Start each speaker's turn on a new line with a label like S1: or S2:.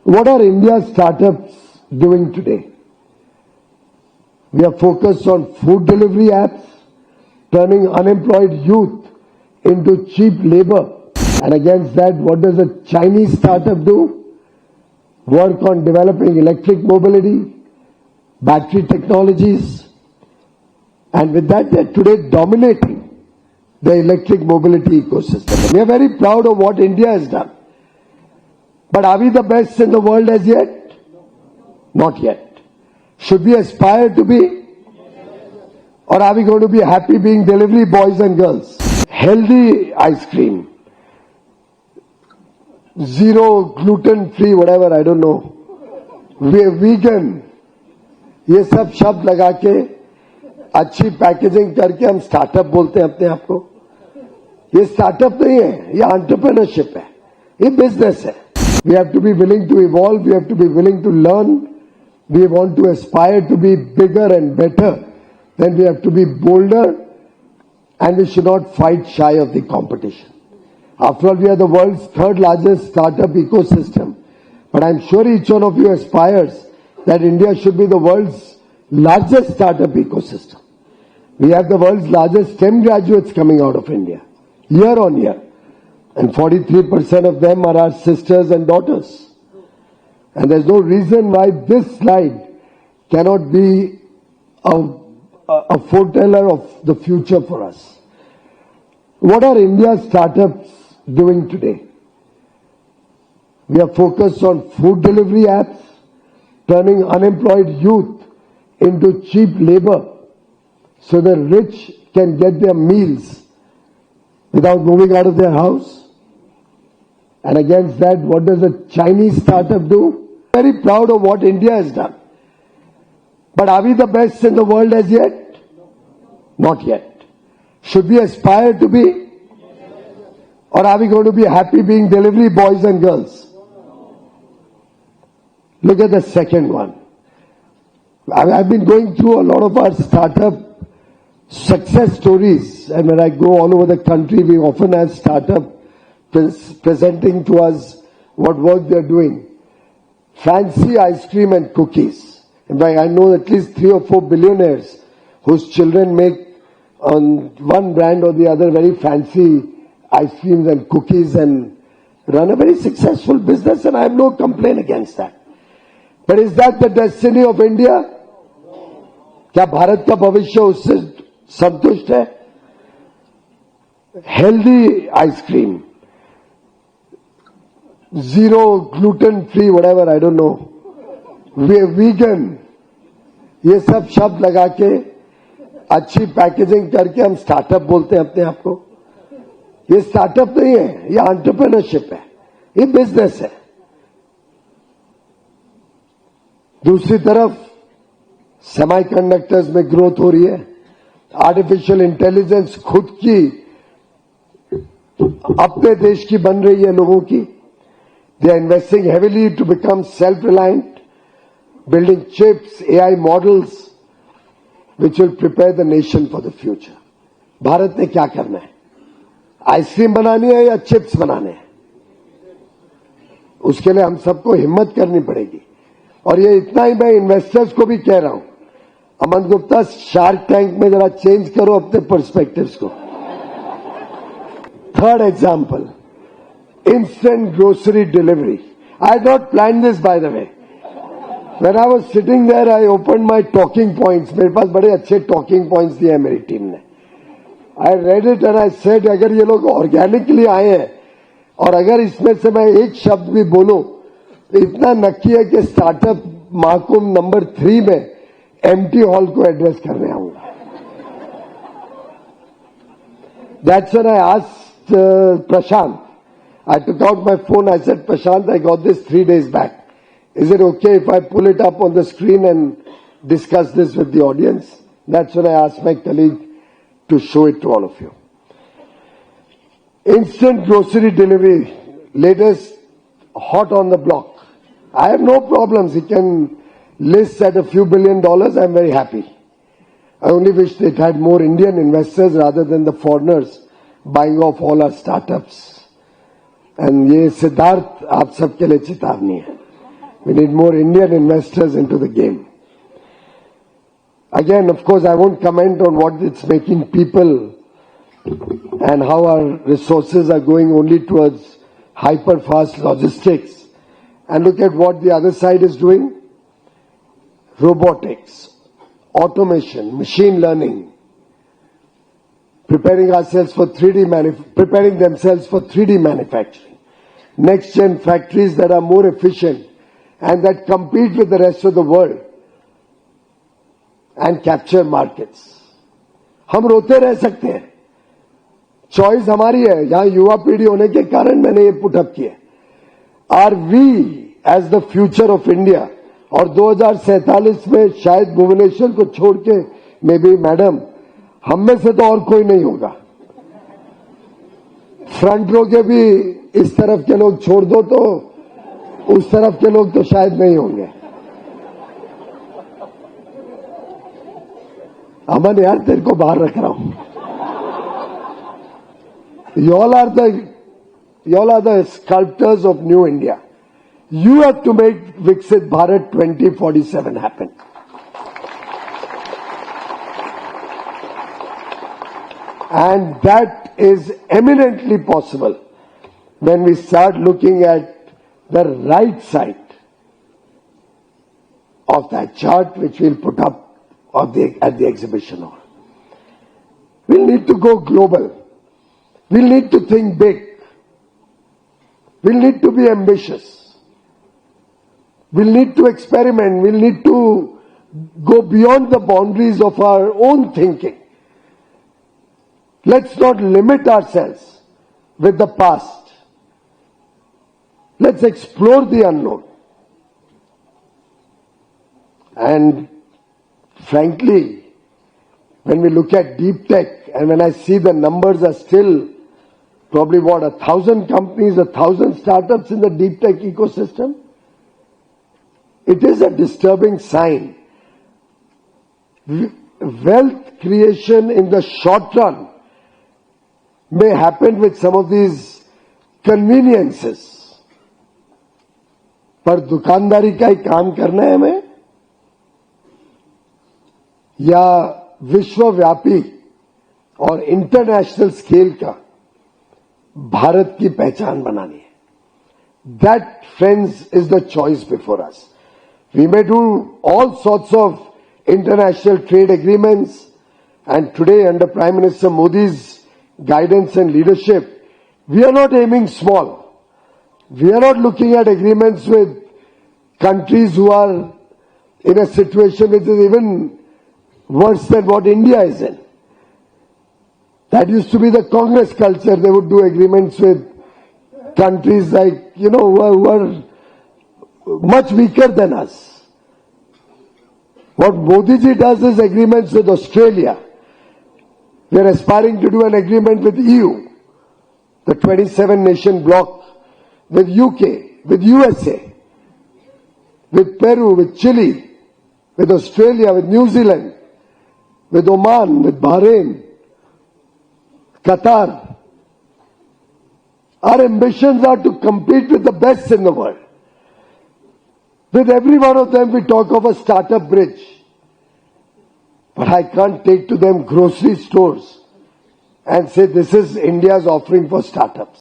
S1: What are India's startups doing today? We are focused on food delivery apps, turning unemployed youth into cheap labor. And against that, what does a Chinese startup do? Work on developing electric mobility, battery technologies. And with that, they're today dominating the electric mobility ecosystem. We are very proud of what India has done. But are we the best in the world as yet? Not yet. Should we aspire to be? Or are we going to be happy being delivery boys and girls? Healthy ice cream. Zero gluten free, whatever, I don't know. Vegan. ये सब शब्द लगा के अच्छी packaging करके हम startup बोलते हैं अपने आप को. ये स्टार्टअप नहीं है, ये एंटरप्रेन्योरशिप है, ये बिजनेस है. We have to be willing to evolve, we have to be willing to learn, we want to aspire to be bigger and better, then we have to be bolder, and we should not fight shy of the competition. After all, we are the world's third largest startup ecosystem, but I'm sure each one of you aspires that India should be the world's largest startup ecosystem. We have the world's largest STEM graduates coming out of India, year on year. And 43% of them are our sisters and daughters. And there's no reason why this slide cannot be a foreteller of the future for us. What are India's startups doing today? We are focused on food delivery apps, turning unemployed youth into cheap labor so the rich can get their meals without moving out of their house. And against that, what does a Chinese startup do? Very proud of what India has done. But are we the best in the world as yet? Not yet. Should we aspire to be? Or are we going to be happy being delivery boys and girls? Look at the second one. I've been going through a lot of our startup success stories, and when I go all over the country, we often have startup presenting to us what work they're doing. Fancy ice cream and cookies. In fact, I know at least 3 or 4 billionaires whose children make on one brand or the other very fancy ice creams and cookies and run a very successful business, and I have no complaint against that. But is that the destiny of India? क्या भारत का भविष्य उससे संतुष्ट है? Healthy ice cream. Zero gluten free, whatever, I don't know. Vegan. ये सब शब्द लगा के अच्छी पैकेजिंग करके हम स्टार्टअप बोलते हैं अपने आप को. ये स्टार्टअप नहीं है, ये एंटरप्रेन्योरशिप है, ये बिजनेस है. दूसरी तरफ सेमीकंडक्टर्स में ग्रोथ हो रही है. आर्टिफिशियल इंटेलिजेंस खुद की अपने देश की बन रही है लोगों की. They are investing heavily to become self-reliant, building chips, AI models, which will prepare the nation for the future. Bharat ने क्या करना है? आइसक्रीम बनानी है या चिप्स बनाने हैं? उसके लिए हम सबको हिम्मत करनी पड़ेगी. और ये इतना ही मैं इन्वेस्टर्स को भी कह रहा हूं, अमन गुप्ता, शार्क टैंक में जरा चेंज करो अपने पर्सपेक्टिव्स को. Third example, instant grocery delivery. I had not planned this, by the way. When I was sitting there, I opened my talking points. मेरे पास बड़े अच्छे talking points दिए हैं मेरी टीम ने. I read it and I said, अगर ये लोग ऑर्गेनिकली आए हैं और अगर इसमें से मैं एक शब्द भी बोलूं तो इतना नक्की है कि स्टार्टअप महाकुंभ नंबर 3 में एम्प्टी हॉल को एड्रेस करने आऊंगा. That's when I asked Prashant. I took out my phone. I said, Prashant, I got this 3 days back. Is it okay if I pull it up on the screen and discuss this with the audience? That's when I asked my colleague to show it to all of you. Instant grocery delivery, latest hot on the block. I have no problems. He can list at a few $1 billion. I'm very happy. I only wish it had more Indian investors rather than the foreigners buying off all our startups. And ये सिद्धार्थ आप सबके लिए चेतावनी है. We need more Indian investors into the game. Again, of course, I won't comment on what it's making people and how our resources are going only towards hyper-fast logistics. And look at what the other side is doing. Robotics, automation, machine learning, preparing themselves for 3D manufacturing. Next-gen factories that are more efficient and that compete with the rest of the world and capture markets. हम रोते रह सकते हैं, choice हमारी है. यहां युवा पीढ़ी होने के कारण मैंने ये पुटअप किया. Are we as the future of India, और 2047 में शायद भुवनेश्वर को छोड़ के मे बी मैडम हम में से तो और कोई नहीं होगा. फ्रंट रो के भी इस तरफ के लोग छोड़ दो तो उस तरफ के लोग तो शायद नहीं होंगे. अमन यार तेरे को बाहर रख रहा हूं. Y'all are the sculptors of New India. You have to make Viksit Bharat 2047 happen. And that is eminently possible when we start looking at the right side of that chart which we'll put up at the exhibition hall. We'll need to go global. We'll need to think big. We'll need to be ambitious. We'll need to experiment. We'll need to go beyond the boundaries of our own thinking. Let's not limit ourselves with the past. Let's explore the unknown. And frankly, when we look at deep tech and when I see the numbers are still probably 1,000 companies, 1,000 startups in the deep tech ecosystem, it is a disturbing sign. Wealth creation in the short run may happen with some of these conveniences. पर दुकानदारी का ही काम करना है हमें या विश्वव्यापी और इंटरनेशनल स्केल का भारत की पहचान बनानी है. That, friends, is the choice before us. We may do all sorts of international trade agreements, and today under Prime Minister Modi's guidance and leadership, we are not aiming small. We are not looking at agreements with countries who are in a situation which is even worse than what India is in. That used to be the Congress culture. They would do agreements with countries like, who are much weaker than us. What Modi ji does is agreements with Australia. We are aspiring to do an agreement with EU, the 27-nation bloc, with UK, with USA, with Peru, with Chile, with Australia, with New Zealand, with Oman, with Bahrain, Qatar. Our ambitions are to compete with the best in the world. With every one of them, we talk of a startup bridge. But I can't take to them grocery stores and say this is India's offering for startups.